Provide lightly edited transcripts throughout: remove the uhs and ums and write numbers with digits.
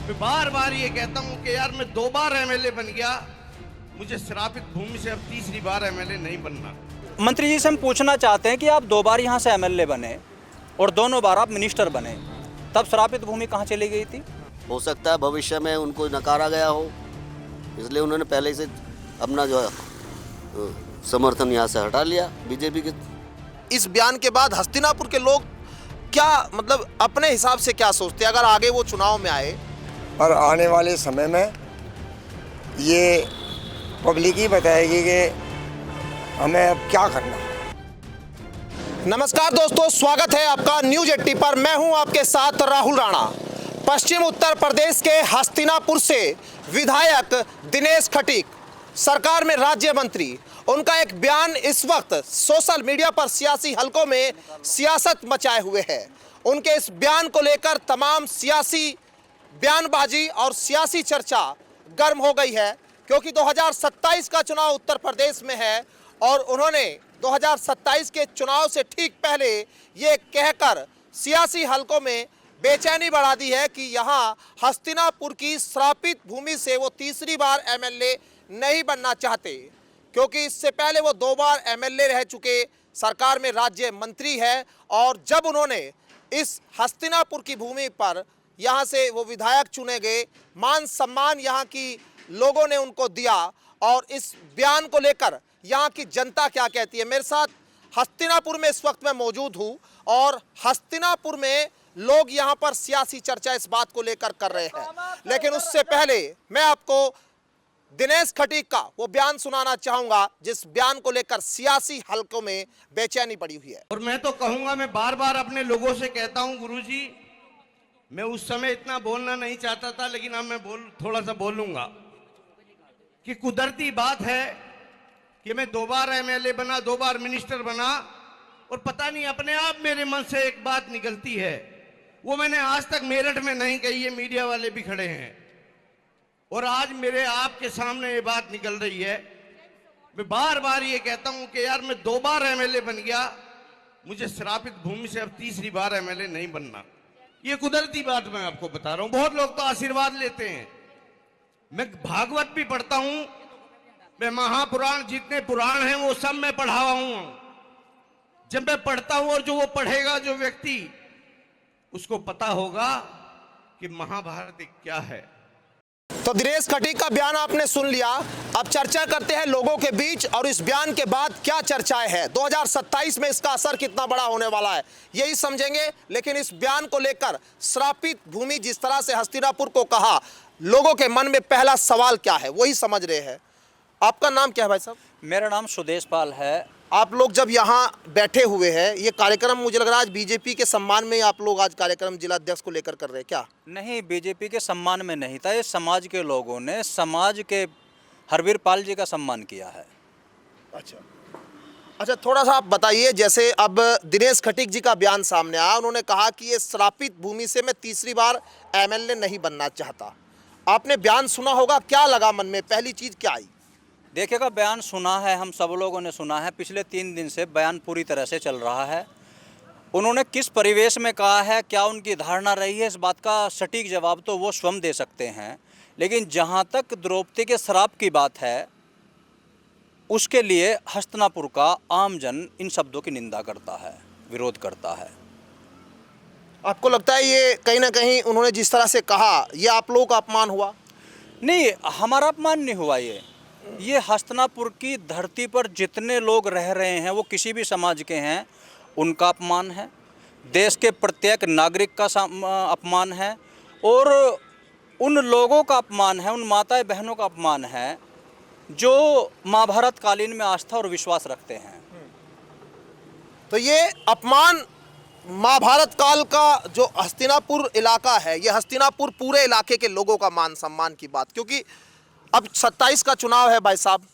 मैं बार बार ये कहता हूँ कि यार मैं 2 बार एमएलए बन गया, मुझे श्रापित भूमि से अब तीसरी बार एमएलए नहीं बनना। मंत्री जी से हम पूछना चाहते हैं कि आप 2 बार यहाँ से एमएलए बने और दोनों बार आप मिनिस्टर बने, तब श्रापित भूमि कहाँ चली गई थी? हो सकता है भविष्य में उनको नकारा गया हो, इसलिए उन्होंने पहले से अपना जो है समर्थन यहाँ से हटा लिया बीजेपी के। इस बयान के बाद हस्तिनापुर के लोग क्या मतलब अपने हिसाब से क्या सोचते हैं अगर आगे वो चुनाव में आए? और आने वाले समय में ये पब्लिक ही बताएगी कि हमें अब क्या करना है। नमस्कार दोस्तों, स्वागत है आपका न्यूज 80 पर। मैं हूं आपके साथ राहुल राणा। पश्चिम उत्तर प्रदेश के हस्तिनापुर से विधायक दिनेश खटीक, सरकार में राज्य मंत्री, उनका एक बयान इस वक्त सोशल मीडिया पर सियासी हलकों में सियासत मचाए हुए है। उनके इस बयान को लेकर तमाम सियासी बयानबाजी और सियासी चर्चा गर्म हो गई है, क्योंकि 2027 का चुनाव उत्तर प्रदेश में है और उन्होंने 2027 के चुनाव से ठीक पहले ये कहकर सियासी हलकों में बेचैनी बढ़ा दी है कि यहाँ हस्तिनापुर की श्रापित भूमि से वो तीसरी बार एमएलए नहीं बनना चाहते, क्योंकि इससे पहले वो 2 बार एमएलए रह चुके, सरकार में राज्य मंत्री है और जब उन्होंने इस हस्तिनापुर की भूमि पर यहाँ से वो विधायक चुने गए, मान सम्मान यहाँ की लोगों ने उनको दिया। और इस बयान को लेकर यहाँ की जनता क्या कहती है? मेरे साथ हस्तिनापुर में इस वक्त मैं मौजूद हूँ और हस्तिनापुर में लोग यहाँ पर सियासी चर्चा इस बात को लेकर कर रहे हैं, लेकिन उससे पहले मैं आपको दिनेश खटीक का वो बयान सुनाना चाहूंगा जिस बयान को लेकर सियासी हलकों में बेचैनी पड़ी हुई है। और मैं तो कहूंगा, मैं बार बार अपने लोगों से कहता हूं, गुरुजी मैं उस समय इतना बोलना नहीं चाहता था, लेकिन अब मैं थोड़ा सा बोलूंगा कि कुदरती बात है कि मैं 2 बार एमएलए बना, 2 बार मिनिस्टर बना और पता नहीं अपने आप मेरे मन से एक बात निकलती है, वो मैंने आज तक मेरठ में नहीं कही है, मीडिया वाले भी खड़े हैं और आज मेरे आपके सामने ये बात निकल रही है। मैं बार बार ये कहता हूं कि यार मैं 2 बार एमएलए बन गया, मुझे श्रापित भूमि से अब तीसरी बार एमएलए नहीं बनना। ये कुदरती बात मैं आपको बता रहा हूं। बहुत लोग तो आशीर्वाद लेते हैं, मैं भागवत भी पढ़ता हूं, मैं महापुराण जितने पुराण हैं वो सब मैं पढ़ा हूं। जब मैं पढ़ता हूं और जो वो पढ़ेगा जो व्यक्ति, उसको पता होगा कि महाभारत क्या है। तो दिनेश खटीक का बयान आपने सुन लिया। अब चर्चा करते हैं लोगों के बीच और इस बयान के बाद क्या चर्चाएं हैं, 2027 में इसका असर कितना बड़ा होने वाला है, यही समझेंगे। लेकिन इस बयान को लेकर श्रापित भूमि जिस तरह से हस्तिनापुर को कहा, लोगों के मन में पहला सवाल क्या है वही समझ रहे हैं। आपका नाम क्या है भाई साहब? मेरा नाम सुदेश पाल है। आप लोग जब यहाँ बैठे हुए हैं, ये कार्यक्रम मुझे लग रहा है आज बीजेपी के सम्मान में आप लोग आज कार्यक्रम जिला अध्यक्ष को लेकर कर रहे हैं क्या? नहीं, बीजेपी के सम्मान में नहीं था, ये समाज के लोगों ने समाज के हरवीर पाल जी का सम्मान किया है। अच्छा, थोड़ा सा आप बताइए, जैसे अब दिनेश खटीक जी का बयान सामने आया, उन्होंने कहा कि ये श्रापित भूमि से मैं तीसरी बार एमएलए नहीं बनना चाहता। आपने बयान सुना होगा, क्या लगा मन में, पहली चीज क्या आई? देखिएगा, बयान सुना है, हम सब लोगों ने सुना है, पिछले 3 दिन से बयान पूरी तरह से चल रहा है। उन्होंने किस परिवेश में कहा है, क्या उनकी धारणा रही है, इस बात का सटीक जवाब तो वो स्वयं दे सकते हैं। लेकिन जहाँ तक द्रौपदी के श्राप की बात है, उसके लिए हस्तिनापुर का आमजन इन शब्दों की निंदा करता है, विरोध करता है। आपको लगता है ये कहीं ना कहीं उन्होंने जिस तरह से कहा, ये आप लोगों का अपमान हुआ? नहीं, हमारा अपमान नहीं हुआ। ये हस्तिनापुर की धरती पर जितने लोग रह रहे हैं, वो किसी भी समाज के हैं, उनका अपमान है। देश के प्रत्येक नागरिक का अपमान है और उन लोगों का अपमान है, उन माता बहनों का अपमान है जो महाभारत कालीन में आस्था और विश्वास रखते हैं। तो ये अपमान महाभारत काल का जो हस्तिनापुर इलाका है, ये हस्तिनापुर पूरे इलाके के लोगों का मान सम्मान की बात, क्योंकि अब 27 का चुनाव है भाई साहब।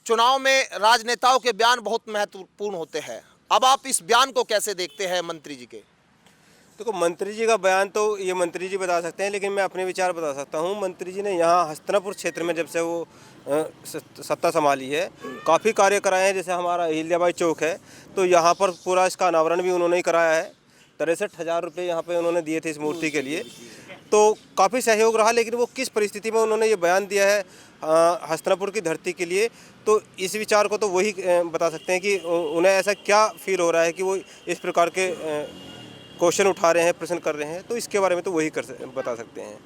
चुनाव में राजनेताओं के बयान बहुत महत्वपूर्ण होते हैं। अब आप इस बयान को कैसे देखते हैं मंत्री जी के? देखो, मंत्री जी का बयान तो ये मंत्री जी बता सकते हैं, लेकिन मैं अपने विचार बता सकता हूँ। मंत्री जी ने यहाँ हस्तिनापुर क्षेत्र में जब से वो सत्ता संभाली है, काफ़ी कार्य कराए हैं। जैसे हमारा अहिल्याबाई चौक है, तो यहाँ पर पूरा इसका अनावरण भी उन्होंने ही कराया है। 63,000 रुपये यहाँ पे उन्होंने दिए थे इस मूर्ति के लिए। तो काफ़ी सहयोग रहा, लेकिन वो किस परिस्थिति में उन्होंने ये बयान दिया है हस्तिनापुर की धरती के लिए, तो इस विचार को तो वही बता सकते हैं कि उन्हें ऐसा क्या फील हो रहा है कि वो इस प्रकार के क्वेश्चन उठा रहे हैं, प्रश्न कर रहे हैं, तो इसके बारे में तो वही बता सकते हैं।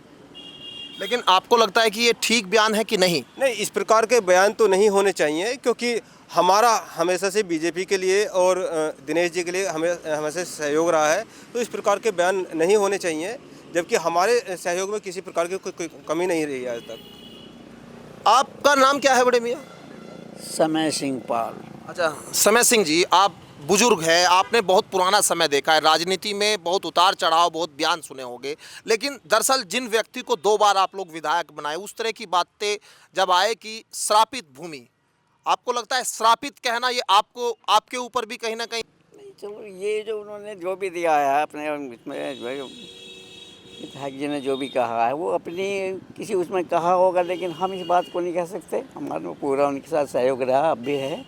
लेकिन आपको लगता है कि ये ठीक बयान है कि नहीं? नहीं, इस प्रकार के बयान तो नहीं होने चाहिए, क्योंकि हमारा हमेशा से बीजेपी के लिए और दिनेश जी के लिए हमेशा सहयोग रहा है, तो इस प्रकार के बयान नहीं होने चाहिए, जबकि हमारे सहयोग में किसी प्रकार की कोई कमी नहीं रही आज तक। आपका नाम क्या है बड़े मियाँ? समय सिंह पाल। अच्छा, समय सिंह जी, आप बुजुर्ग हैं, आपने बहुत पुराना समय देखा है, राजनीति में बहुत उतार चढ़ाव, बहुत बयान सुने होंगे, लेकिन दरअसल जिन व्यक्ति को 2 बार आप लोग विधायक बनाए, उस तरह की बातें जब आए कि श्रापित भूमि, आपको लगता है श्रापित कहना ये आपको, आपके ऊपर भी कहीं ना कहीं? नहीं, चलो ये जो उन्होंने जो भी दिया है अपने इसमें, जो है विधायक जी ने जो भी कहा है वो अपनी किसी उसमें कहा होगा, लेकिन हम इस बात को नहीं कह सकते। हमारा पूरा उनके साथ सहयोग रहा, अब भी है।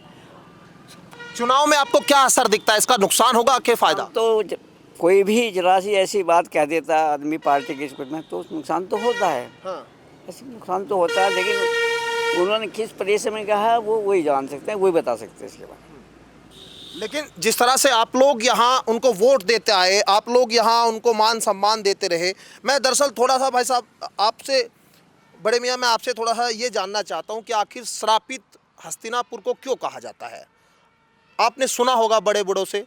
चुनाव में आपको क्या असर दिखता है? इसका नुकसान होगा कि फायदा? तो कोई भी जरा सी ऐसी बात कह देता आदमी पार्टी के कुछ में, तो नुकसान तो होता है। हाँ। ऐसे नुकसान तो होता है, लेकिन उन्होंने किस परिवेश में कहा है वो वही जान सकते हैं, वही बता सकते हैं इसके बारे में। लेकिन जिस तरह से आप लोग यहाँ उनको वोट देते आए, आप लोग यहाँ उनको मान सम्मान देते रहे, मैं दरअसल थोड़ा सा भाई साहब आपसे, बड़े मियाँ, मैं आपसे थोड़ा सा ये जानना चाहता हूँ कि आखिर श्रापित हस्तिनापुर को क्यों कहा जाता है? आपने सुना होगा बड़े बड़ों से।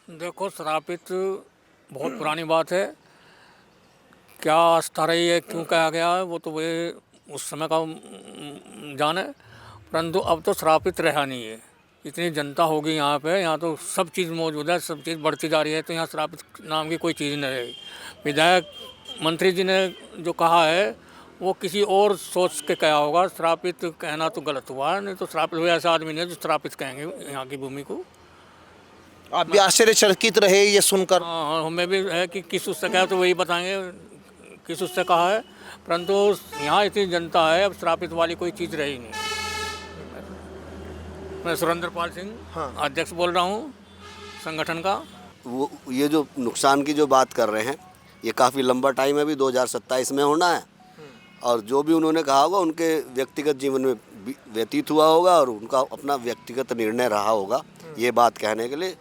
देखो, श्रापित बहुत पुरानी बात है, क्या आस्था रही है, क्यों कहा गया है, वो तो वे उस समय का जाने, परंतु अब तो श्रापित रहा नहीं है। इतनी जनता होगी यहाँ पे, यहाँ तो सब चीज़ मौजूद है, सब चीज़ बढ़ती जा रही है, तो यहाँ श्रापित नाम की कोई चीज़ नहीं रही। विधायक मंत्री जी ने जो कहा है वो किसी और सोच के कहा होगा, श्रापित कहना तो गलत हुआ, नहीं तो श्रापित हुआ ऐसा आदमी नहीं जो श्रापित कहेंगे यहाँ की भूमि को। आप भी आश्चर्यचकित रहे ये सुनकर? हाँ, हमें भी है कि किस उससे कहा, तो वही बताएंगे किस उससे कहा है, परंतु यहाँ इतनी जनता है, अब श्रापित वाली कोई चीज़ रही नहीं। मैं सुरेंद्र पाल सिंह, हाँ। अध्यक्ष बोल रहा हूँ संगठन का। वो ये जो नुकसान की जो बात कर रहे हैं, ये काफ़ी लंबा टाइम है, अभी 2027 में होना है, और जो भी उन्होंने कहा होगा उनके व्यक्तिगत जीवन में व्यतीत हुआ होगा और उनका अपना व्यक्तिगत निर्णय रहा होगा ये बात कहने के लिए।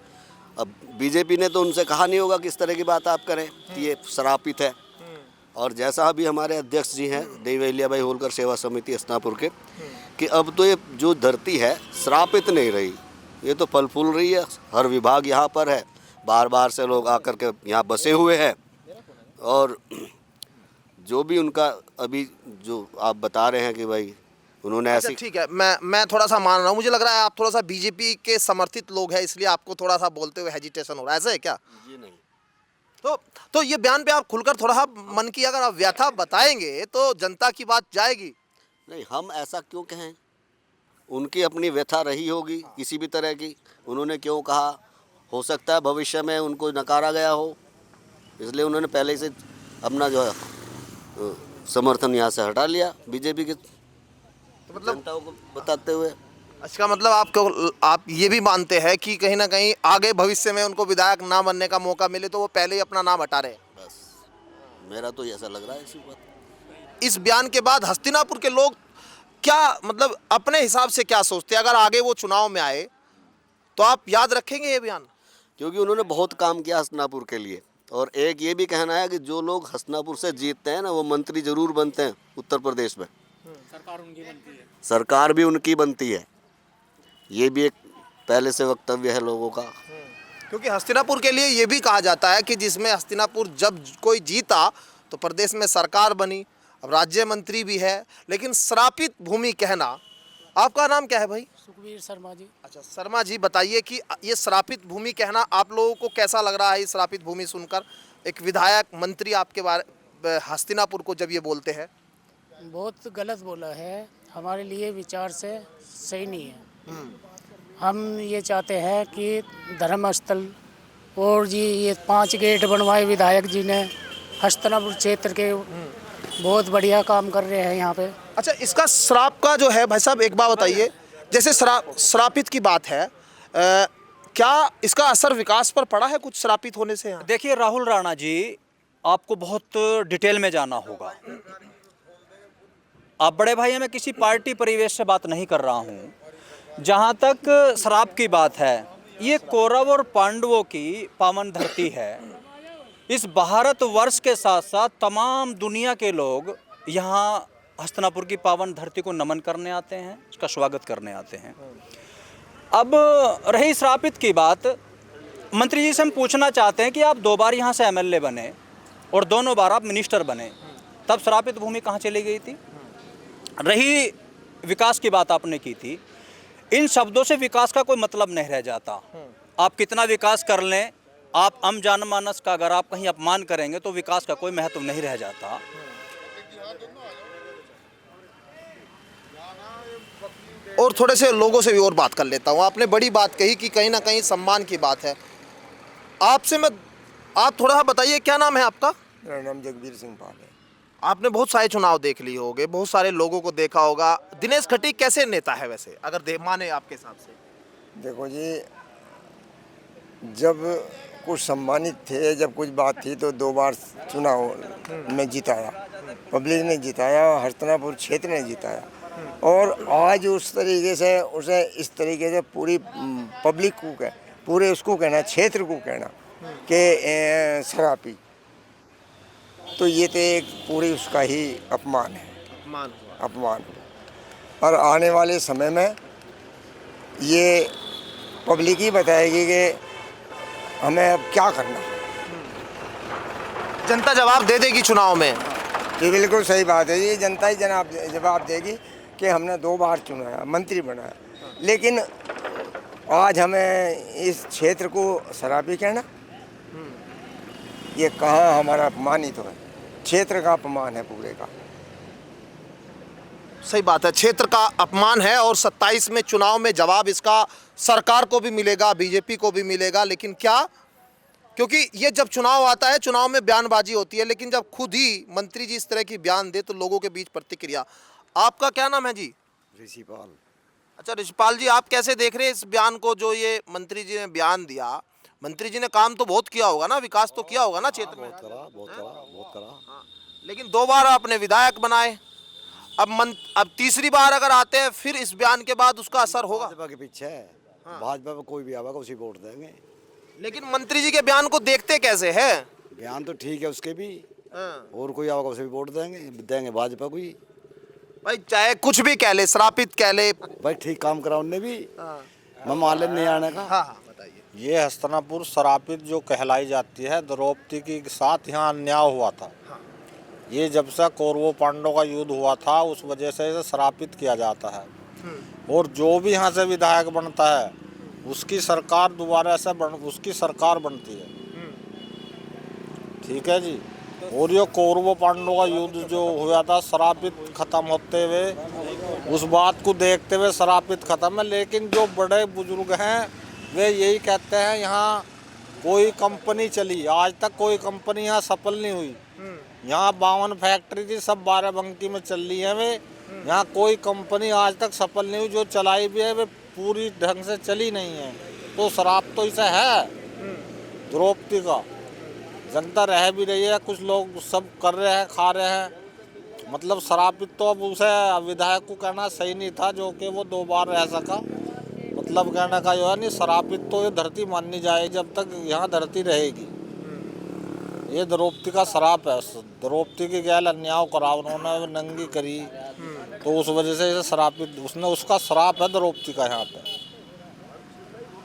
अब बीजेपी ने तो उनसे कहा नहीं होगा किस तरह की बात आप करें कि ये श्रापित है, और जैसा अभी हमारे अध्यक्ष जी हैं देवी अहिल्या बाई होलकर सेवा समिति हस्तिनापुर के, कि अब तो ये जो धरती है श्रापित नहीं रही, ये तो फल फूल रही है, हर विभाग यहाँ पर है, बार बार से लोग आकर के यहाँ बसे हुए हैं, और जो भी उनका अभी जो आप बता रहे हैं कि भाई उन्होंने अच्छा, ऐसी, ठीक है, मैं थोड़ा सा मान रहा हूँ, मुझे लग रहा है आप थोड़ा सा बीजेपी के समर्थित लोग हैं, इसलिए आपको थोड़ा सा बोलते हुए हेजिटेशन हो रहा है, ऐसा है क्या? जी नहीं, तो ये बयान पे आप खुलकर थोड़ा सा मन की अगर आप व्यथा बताएंगे तो जनता की बात जाएगी। नहीं, हम ऐसा क्यों कहें, उनकी अपनी व्यथा रही होगी किसी भी तरह की, उन्होंने क्यों कहा, हो सकता है भविष्य में उनको नकारा गया हो, इसलिए उन्होंने पहले ही से अपना जो है समर्थन यहाँ से हटा लिया बीजेपी के, तो मतलब जनता को बताते हुए। इसका मतलब आप ये भी मानते हैं कि कहीं ना कहीं आगे भविष्य में उनको विधायक ना बनने का मौका मिले तो वो पहले ही अपना नाम हटा रहे हैं? बस मेरा तो ऐसा लग रहा है इसी बात। इस बयान के बाद हस्तिनापुर के लोग क्या मतलब अपने हिसाब से क्या सोचते हैं? अगर आगे वो चुनाव में आए तो आप याद रखेंगे ये बयान? क्योंकि उन्होंने बहुत काम किया हस्तिनापुर के लिए, और एक ये भी कहना है कि जो लोग हस्तिनापुर से जीतते हैं ना वो मंत्री जरूर बनते हैं उत्तर प्रदेश में, सरकार उनकी बनती है, सरकार भी उनकी बनती है, ये भी एक पहले से वक्तव्य है लोगों का। क्योंकि हस्तिनापुर के लिए ये भी कहा जाता है कि जिसमें हस्तिनापुर जब कोई जीता तो प्रदेश में सरकार बनी, अब राज्य मंत्री भी है, लेकिन श्रापित भूमि कहना। आपका नाम क्या है भाई? सुखबीर शर्मा जी। अच्छा शर्मा जी, बताइए कि ये श्रापित भूमि कहना आप लोगों को कैसा लग रहा है? ये श्रापित भूमि सुनकर एक विधायक मंत्री आपके बारे हस्तिनापुर को जब ये बोलते हैं। बहुत गलत बोला है, हमारे लिए विचार से सही नहीं है। हम ये चाहते हैं कि धर्मस्थल और जी ये 5 गेट बनवाए विधायक जी ने हस्तिनापुर क्षेत्र के, बहुत बढ़िया काम कर रहे हैं यहाँ पे। अच्छा, इसका श्राप का जो है भाई साहब एक बात बताइए, जैसे श्रापित की बात है, क्या इसका असर विकास पर पड़ा है कुछ श्रापित होने से? यहाँ देखिए राहुल राणा जी, आपको बहुत डिटेल में जाना होगा। आप बड़े भाई, मैं किसी पार्टी परिवेश से बात नहीं कर रहा हूँ। जहाँ तक शराब की बात है, ये कौरव और पांडवों की पावन धरती है। इस भारतवर्ष के साथ साथ तमाम दुनिया के लोग यहाँ हस्तिनापुर की पावन धरती को नमन करने आते हैं, उसका स्वागत करने आते हैं। अब रही श्रापित की बात, मंत्री जी से हम पूछना चाहते हैं कि आप 2 बार यहाँ से एमएलए बने और दोनों बार आप मिनिस्टर बने, तब श्रापित भूमि कहाँ चली गई थी? रही विकास की बात आपने की थी, इन शब्दों से विकास का कोई मतलब नहीं रह जाता। आप कितना विकास कर लें, आप आम जनमानस का अगर आप कहीं अपमान करेंगे तो विकास का कोई महत्व नहीं रह जाता। और थोड़े से लोगों से भी और बात कर लेता हूँ। आपने बड़ी बात कही कि कहीं ना कहीं सम्मान की बात है। आपसे मैं, आप थोड़ा सा बताइए, क्या नाम है आपका? मेरा नाम जगबीर सिंह पाल है। आपने बहुत सारे चुनाव देख लिए होंगे, बहुत सारे लोगों को देखा होगा। दिनेश खटीक कैसे नेता है वैसे, अगर माने आपके हिसाब से? देखो जी, जब कुछ सम्मानित थे, जब कुछ बात थी तो 2 बार चुनाव में जिताया, पब्लिक ने जिताया, हस्तिनापुर क्षेत्र ने जिताया। और आज उस तरीके से उसे इस तरीके से पूरी पब्लिक को पूरे उसको कहना, क्षेत्र को कहना कि शराबी, तो ये तो एक पूरी उसका ही अपमान है, अपमान। और आने वाले समय में ये पब्लिक ही बताएगी कि हमें अब क्या करना है। जनता जवाब दे देगी चुनाव में। ये बिल्कुल सही बात है, ये जनता ही जवाब देगी कि हमने 2 बार चुनाया, मंत्री बनाया, लेकिन आज हमें इस क्षेत्र को शराबी कहना, ये कहाँ हमारा अपमान ही तो है, क्षेत्र का अपमान है पूरे का। सही बात है, क्षेत्र का अपमान है। और 27 में चुनाव में जवाब इसका सरकार को भी मिलेगा, बीजेपी को भी मिलेगा। लेकिन क्या, क्योंकि ये जब चुनाव आता है, चुनाव में बयानबाजी होती है, लेकिन जब खुद ही मंत्री जी इस तरह की बयान दे तो लोगों के बीच प्रतिक्रिया। आपका क्या नाम है जी? ऋषिपाल। अच्छा ऋषिपाल जी, आप कैसे देख रहे हैं इस बयान को, जो ये मंत्री जी ने बयान दिया? मंत्री जी ने काम तो बहुत किया होगा ना, विकास तो किया होगा ना क्षेत्र में? बहुत करा। लेकिन 2 बार आपने विधायक बनाए, अब तीसरी बार अगर आते हैं फिर इस बयान के बाद उसका असर होगा? भाजपा के पीछे है, भाजपा में कोई भी आएगा उसी वोट देंगे। लेकिन मंत्री जी के बयान को देखते कैसे है? बयान तो ठीक है उसके भी, और कोई आएगा उसे भी वोट देंगे भाजपा को ही। भाई चाहे कुछ भी कह ले, श्रापित कह ले, भाई ठीक काम करा उनने भी, मैं मालूम नहीं आने का। हाँ बताइए। ये हस्तिनापुर शरापित जो कहलाई जाती है, द्रौपदी के साथ यहाँ अन्याय हुआ था। ये जब से कौरवों पांडवों का युद्ध हुआ था, उस वजह से इसे शरापित किया जाता है। और जो भी यहाँ से विधायक बनता है उसकी सरकार दोबारा से उसकी सरकार बनती है। ठीक है जी। और ये कौरवों पांडवों का युद्ध जो हुआ था, शरापित खत्म होते हुए, उस बात को देखते हुए शरापित खत्म है। लेकिन जो बड़े बुजुर्ग हैं वे यही कहते हैं यहाँ कोई कंपनी चली, आज तक कोई कंपनी यहाँ सफल नहीं हुई। यहाँ 52 फैक्ट्री थी, सब बाराबंकी में चल रही है वे, यहाँ कोई कंपनी आज तक सफल नहीं हुई। जो चलाई भी है वे पूरी ढंग से चली नहीं है। तो शराब तो इसे है द्रौपदी का, जनता रह भी रही है, कुछ लोग सब कर रहे हैं, खा रहे हैं। मतलब शराबित तो अब उसे विधायक को कहना सही नहीं था, जो कि वो 2 बार रह सका। मतलब कहने का जो है नहीं, शराबित तो ये धरती माननी जाएगी जब तक यहाँ धरती रहेगी। ये द्रौपदी का शराप है, द्रौपदी की गैल अन्याय करा उन्होंने, नंगी करी, तो उस वजह से इसे शरापित, उसने उसका शराप है द्रौपदी का यहाँ पे।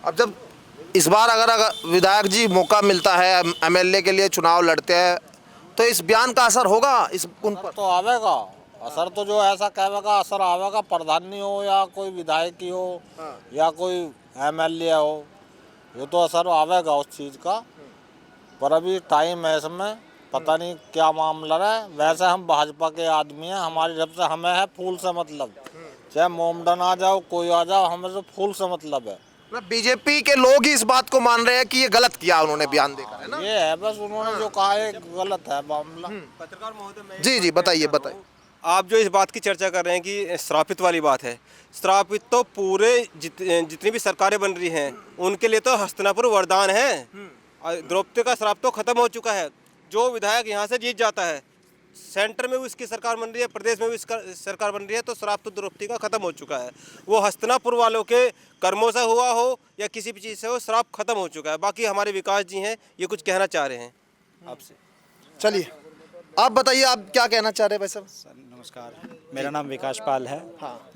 अब जब इस बार अगर विधायक जी मौका मिलता है, एमएलए के लिए चुनाव लड़ते हैं, तो इस बयान का असर होगा इस उन पर? तो आवेगा असर, तो जो ऐसा कहेगा असर आवेगा, प्रधानी हो या कोई विधायक ही हो या कोई एमएलए हो, ये तो असर आवेगा उस चीज़ का। पर अभी टाइम है, इसमें पता नहीं क्या मामला है। वैसे हम भाजपा के आदमी हैं, हमारी जब से हमें है फूल से मतलब, चाहे मोमडन आ जाओ, कोई आ जाओ, हमें तो फूल से मतलब है। बीजेपी के लोग ही इस बात को मान रहे हैं कि ये गलत किया उन्होंने बयान देकर, है ना? ये है बस, उन्होंने जो कहा है गलत है मामला। पत्रकार महोदय, जी जी बताइए बताइए। आप जो इस बात की चर्चा कर रहे हैं कि श्रापित वाली बात है, श्रापित तो पूरे जितनी भी सरकारें बन रही हैं उनके लिए तो हस्तिनापुर वरदान है। द्रौपदी का श्राप तो खत्म हो चुका है। जो विधायक यहाँ से जीत जाता है, सेंटर में भी उसकी सरकार बन रही है, प्रदेश में भी इसका सरकार बन रही है, तो शराब तो दुरुपयोगी का खत्म हो चुका है। वो हस्तिनापुर वालों के कर्मों से हुआ हो या किसी भी चीज़ से हो, शराब खत्म हो चुका है। बाकी हमारे विकास जी हैं, ये कुछ कहना चाह रहे हैं आपसे। चलिए आप बताइए, आप क्या कहना चाह रहे हैं भाई साहब? सर नमस्कार, मेरा नाम विकास पाल है।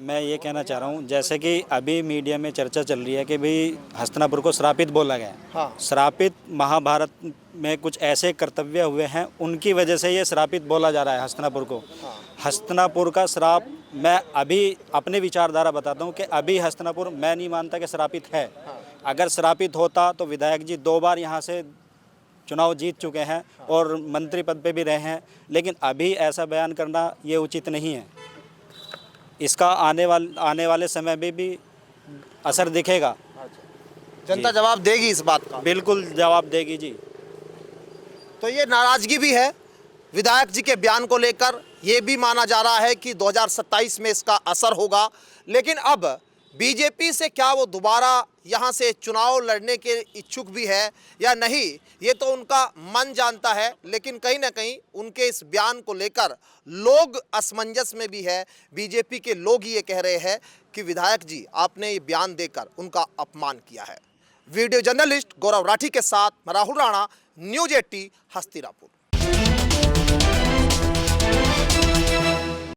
मैं ये कहना चाह रहा हूँ, जैसे कि अभी मीडिया में चर्चा चल रही है कि भाई हस्तिनापुर को श्रापित बोला गया। श्रापित महाभारत में कुछ ऐसे कर्तव्य हुए हैं, उनकी वजह से ये श्रापित बोला जा रहा है हस्तिनापुर को। हस्तिनापुर का श्राप, मैं अभी अपने विचारधारा बताता हूँ कि अभी हस्तिनापुर मैं नहीं मानता कि श्रापित है। अगर श्रापित होता तो विधायक जी 2 बार यहाँ से चुनाव जीत चुके हैं और मंत्री पद पे भी रहे हैं, लेकिन अभी ऐसा बयान करना ये उचित नहीं है। इसका आने वाले समय में भी असर दिखेगा। जनता जवाब देगी इस बात का? बिल्कुल जवाब देगी जी। तो ये नाराजगी भी है विधायक जी के बयान को लेकर। ये भी माना जा रहा है कि 2027 में इसका असर होगा, लेकिन अब बीजेपी से क्या वो दोबारा यहाँ से चुनाव लड़ने के इच्छुक भी है या नहीं, ये तो उनका मन जानता है। लेकिन कहीं ना कहीं उनके इस बयान को लेकर लोग असमंजस में भी है। बीजेपी के लोग ये कह रहे हैं कि विधायक जी आपने ये बयान देकर उनका अपमान किया है। वीडियो जर्नलिस्ट गौरव राठी के साथ मैं राहुल राणा, न्यूज़ 80 हस्तिनापुर।